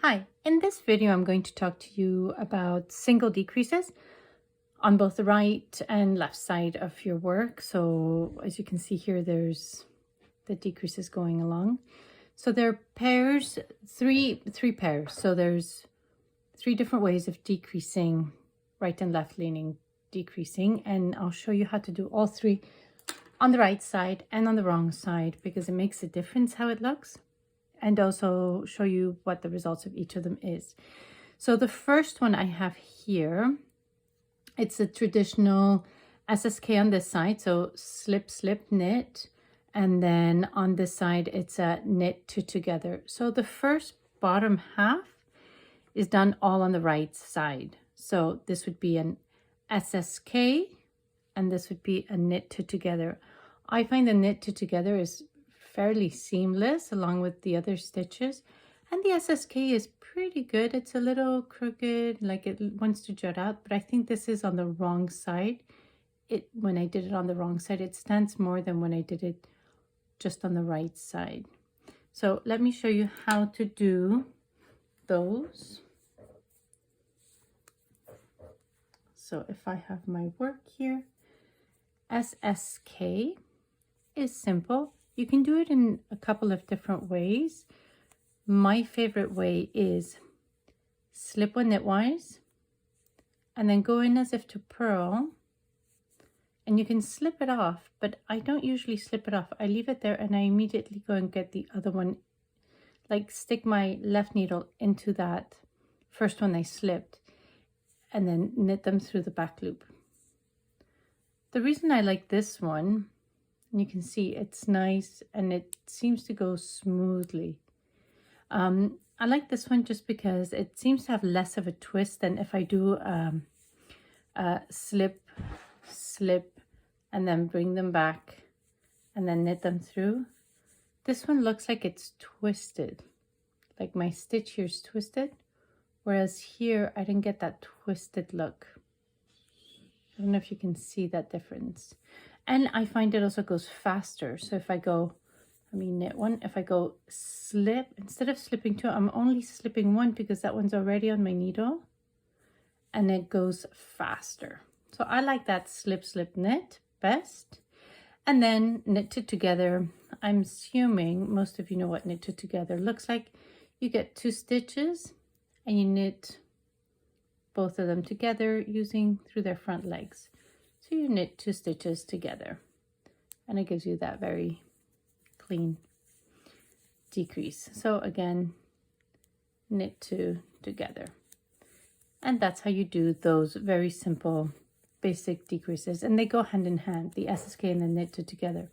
Hi, in this video I'm going to talk to you about single decreases on both the right and left side of your work. So as you can see here, there's the decreases going along. So there are pairs, three pairs. So there's three different ways of decreasing right and left leaning decreasing, and I'll show you how to do all three on the right side and on the wrong side because it makes a difference how it looks, and also show you what the results of each of them is. So the first one I have here, it's a traditional SSK on this side. So slip, slip, knit. And then on this side, it's a knit two together. So the first bottom half is done all on the right side. So this would be an SSK and this would be a knit two together. I find the knit two together is fairly seamless along with the other stitches, and the SSK is pretty good. It's a little crooked, like it wants to jut out, but I think this is on the wrong side. When I did it on the wrong side, it stands more than when I did it just on the right side. So let me show you how to do those. So if I have my work here, SSK is simple. You can do it in a couple of different ways. My favorite way is slip one knitwise and then go in as if to purl, and you can slip it off, but I don't usually slip it off. I leave it there and I immediately go and get the other one, like stick my left needle into that first one I slipped and then knit them through the back loop. The reason I like this one, and you can see it's nice and it seems to go smoothly. I like this one just because it seems to have less of a twist than if I do slip, slip, and then bring them back and then knit them through. This one looks like it's twisted, like my stitch here is twisted, whereas here I didn't get that twisted look. I don't know if you can see that difference. And I find it also goes faster. So if I go, knit one, if I go slip, instead of slipping two, I'm only slipping one because that one's already on my needle and it goes faster. So I like that slip, slip, knit best. And then knit two together. I'm assuming most of you know what knit two together looks like. You get two stitches and you knit both of them together using through their front legs. So you knit two stitches together and it gives you that very clean decrease. So again, knit two together. And that's how you do those very simple basic decreases, and they go hand in hand, the SSK and the knit two together.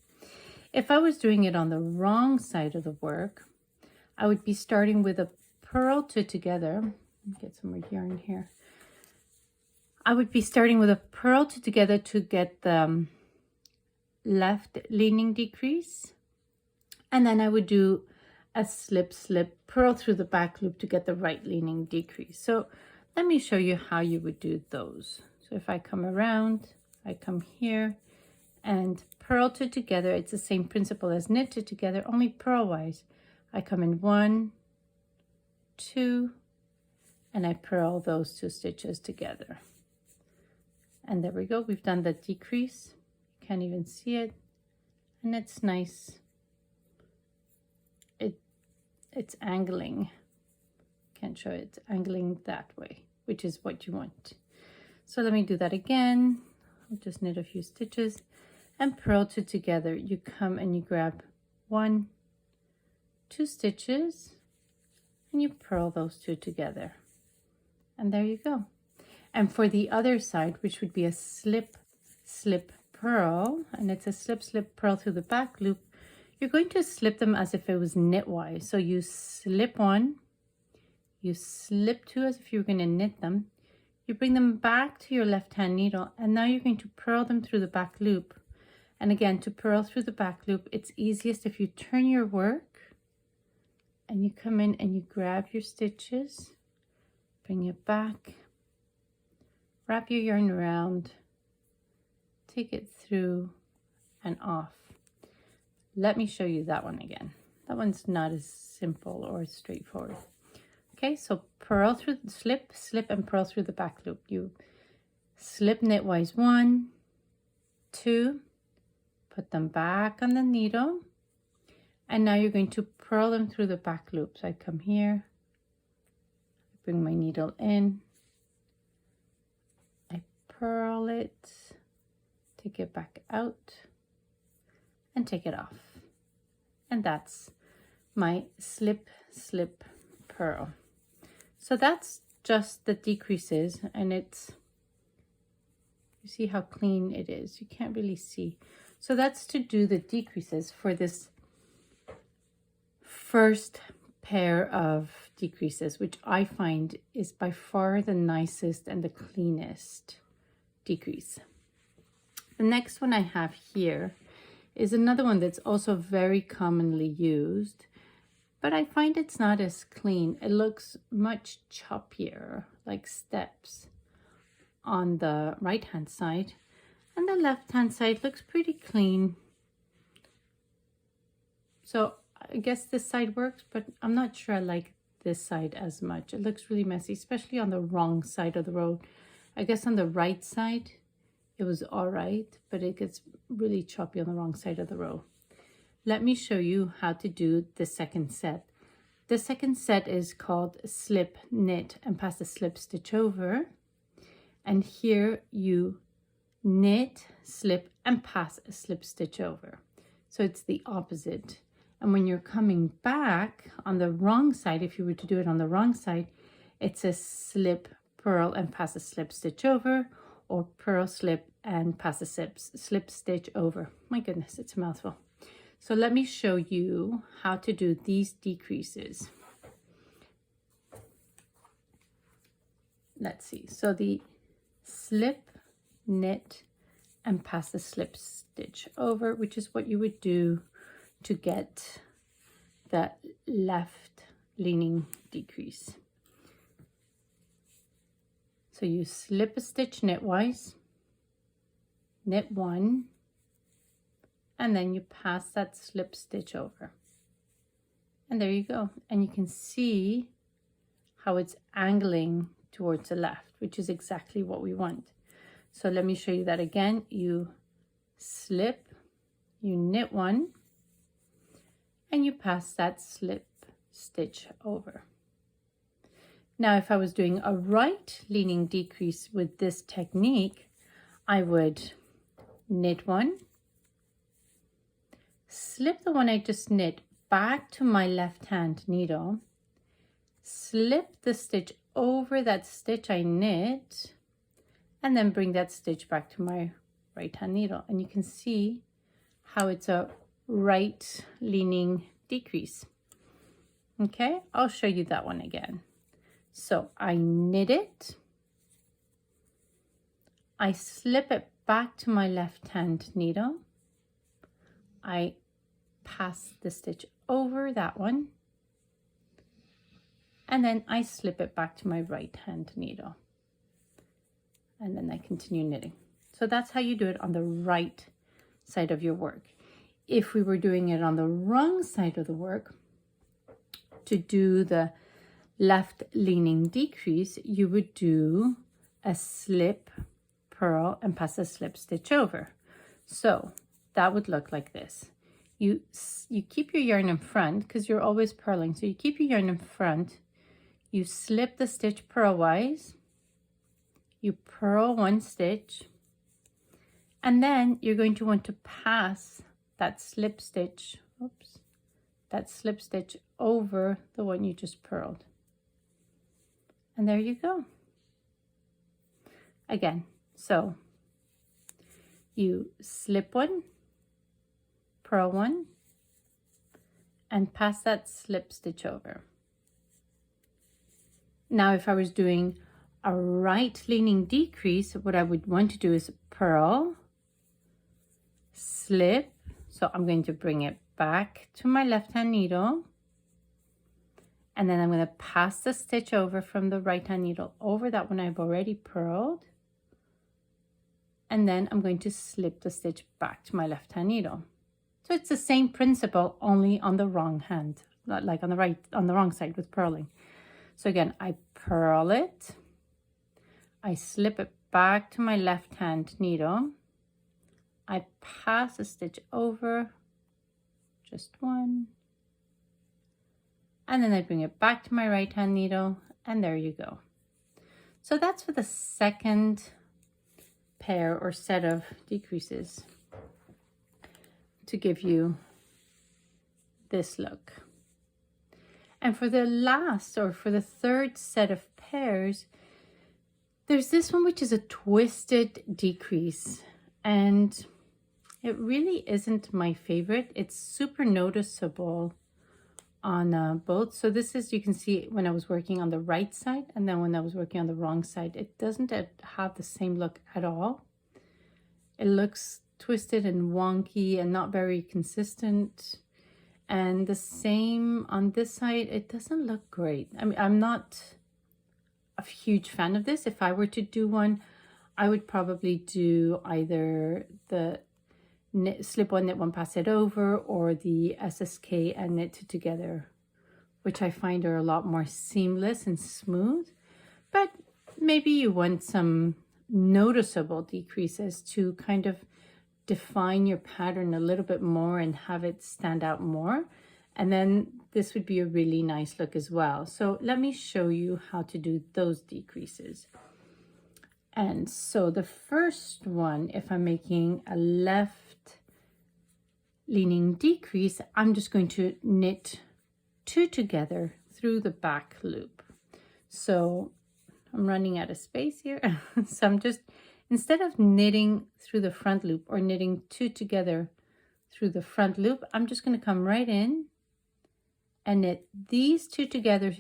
If I was doing it on the wrong side of the work, I would be starting with a purl two together. Get some more yarn here. I would be starting with a purl two together to get the left leaning decrease, and then I would do a slip, slip, purl through the back loop to get the right leaning decrease. So let me show you how you would do those. So if I come around, I come here and purl two together. It's the same principle as knit two together, only purl wise. I come in 1, 2, and I purl those two stitches together. And there we go. We've done the decrease. You can't even see it. And it's nice. It's angling. Can't show it. It's angling that way, which is what you want. So let me do that again. I'll just knit a few stitches and purl two together. You come and you grab 1, 2 stitches and you purl those two together. And there you go. And for the other side, which would be a slip, slip, purl, and it's a slip, slip, purl through the back loop, you're going to slip them as if it was knitwise. So you slip one, you slip two as if you were going to knit them, you bring them back to your left hand needle, and now you're going to purl them through the back loop. And again, to purl through the back loop, it's easiest if you turn your work and you come in and you grab your stitches, bring it back, wrap your yarn around, take it through and off. Let me show you that one again. That one's not as simple or as straightforward. Okay, so purl through, slip, slip, and purl through the back loop. You slip knitwise 1, 2, put them back on the needle, and now you're going to purl them through the back loop. So I come here, bring my needle in, I purl it, take it back out, and take it off. And that's my slip, slip, purl. So that's just the decreases, and it's, you see how clean it is. You can't really see. So that's to do the decreases for this first pair of decreases, which I find is by far the nicest and the cleanest decrease. The next one I have here is another one that's also very commonly used, but I find it's not as clean. It looks much choppier, like steps on the right hand side, and the left hand side looks pretty clean. So I guess this side works, but I'm not sure I like this side as much. It looks really messy, especially on the wrong side of the road. I guess on the right side it was all right, but it gets really choppy on the wrong side of the row. Let me show you how to do the second set. The second set is called slip, knit, and pass the slip stitch over. And here you knit, slip, and pass a slip stitch over. So it's the opposite. And when you're coming back on the wrong side, if you were to do it on the wrong side, it's a slip, purl, and pass a slip stitch over, or purl, slip, and pass a slip stitch over. My goodness, it's a mouthful. So let me show you how to do these decreases. Let's see. So the slip, knit, and pass the slip stitch over, which is what you would do to get the left leaning decrease. So you slip a stitch knitwise, knit 1, and then you pass that slip stitch over. And there you go. And you can see how it's angling towards the left, which is exactly what we want. So let me show you that again. You slip, you knit 1, and you pass that slip stitch over. Now, if I was doing a right leaning decrease with this technique, I would knit 1, slip the one I just knit back to my left hand needle, slip the stitch over that stitch I knit, and then bring that stitch back to my right hand needle. And you can see how it's a right leaning decrease. Okay, I'll show you that one again. So I knit it, I slip it back to my left hand needle, I pass the stitch over that one, and then I slip it back to my right hand needle, and then I continue knitting. So that's how you do it on the right side of your work. If we were doing it on the wrong side of the work, to do the left leaning decrease, you would do a slip, purl, and pass a slip stitch over. So that would look like this. You keep your yarn in front because you're always purling. So you keep your yarn in front, you slip the stitch purlwise, you purl 1 stitch, and then you're going to want to pass that slip stitch, that slip stitch over the one you just purled. And there you go. Again, so you slip 1, purl 1, and pass that slip stitch over. Now, if I was doing a right leaning decrease, what I would want to do is purl, slip. So I'm going to bring it back to my left hand needle, and then I'm going to pass the stitch over from the right hand needle over that one I've already purled, and then I'm going to slip the stitch back to my left hand needle. So it's the same principle, only on the wrong hand, not like on the right, on the wrong side with purling. So again, I purl it, I slip it back to my left hand needle, I pass a stitch over, just one, and then I bring it back to my right hand needle, and there you go. So that's for the second pair or set of decreases to give you this look. And for the last, or for the third set of pairs, there's this one which is a twisted decrease, and it really isn't my favorite. It's super noticeable on both. So this is, you can see when I was working on the right side, and then when I was working on the wrong side, it doesn't have the same look at all. It looks twisted and wonky and not very consistent. And the same on this side, it doesn't look great. I mean, I'm not a huge fan of this. If I were to do one, I would probably do either the slip one, knit one, pass it over, or the SSK and knit two together, which I find are a lot more seamless and smooth. But maybe you want some noticeable decreases to kind of define your pattern a little bit more and have it stand out more. And then this would be a really nice look as well. So let me show you how to do those decreases. And so the first one, if I'm making a left leaning decrease, I'm just going to knit two together through the back loop. So I'm running out of space here. So I'm just, instead of knitting through the front loop or knitting two together through the front loop, I'm just going to come right in and knit these two together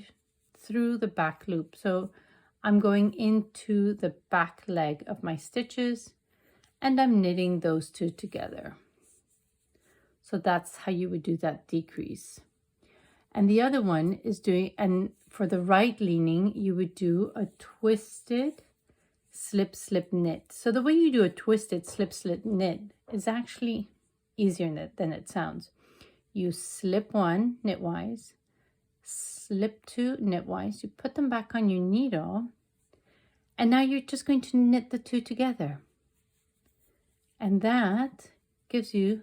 through the back loop. So I'm going into the back leg of my stitches and I'm knitting those two together. So that's how you would do that decrease. And the other one is doing, and for the right leaning, you would do a twisted slip, slip, knit. So the way you do a twisted slip, slip, knit is actually easier than it sounds. You slip one knitwise, slip two knitwise, you put them back on your needle, and now you're just going to knit the two together. And that gives you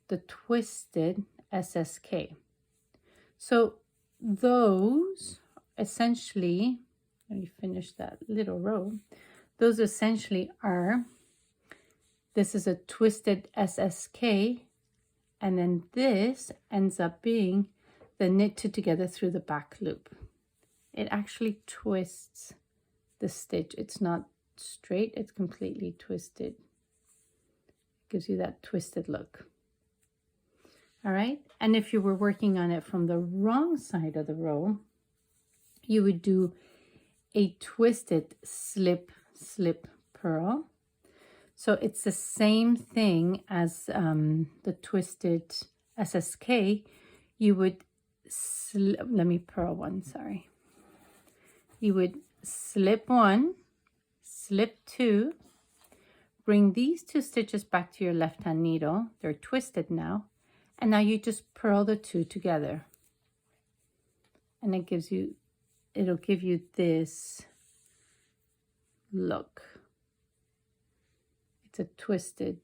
the twisted SSK. So those essentially, let me finish that little row. Those essentially are, this is a twisted SSK, and then this ends up being the knit two together through the back loop. It actually twists the stitch. It's not straight, it's completely twisted. Gives you that twisted look. All right, and if you were working on it from the wrong side of the row, you would do a twisted slip, slip, purl. So it's the same thing as the twisted SSK. You would, let me purl one, sorry. You would slip one, slip two, bring these two stitches back to your left hand needle. They're twisted now. And now you just purl the two together. And it gives you, it'll give you this look. It's a twisted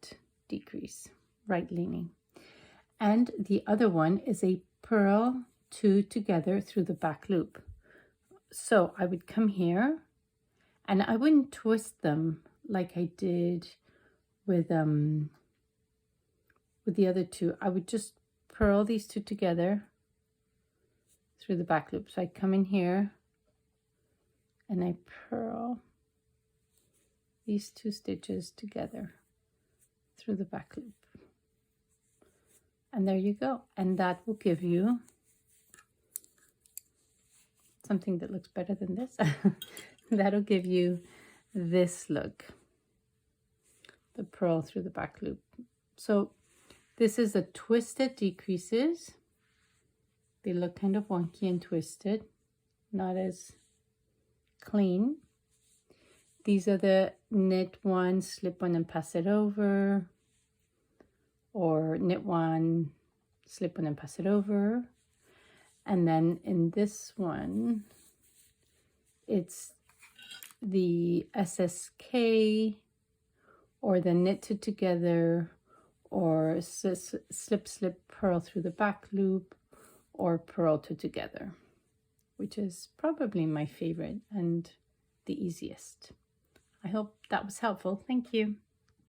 decrease, right leaning. And the other one is a purl two together through the back loop. So I would come here and I wouldn't twist them like I did with the other two. I would just purl these two together through the back loop. So I come in here and I purl these two stitches together through the back loop. And there you go. And that will give you something that looks better than this. That'll give you this look, the purl through the back loop. So this is the twisted decreases. They look kind of wonky and twisted, not as clean. These are the knit one, slip one and pass it over, or knit one, slip one and pass it over. And then in this one, it's the SSK or the knitted together or slip slip purl through the back loop or purl two together, which is probably my favorite and the easiest. I hope that was helpful. Thank you.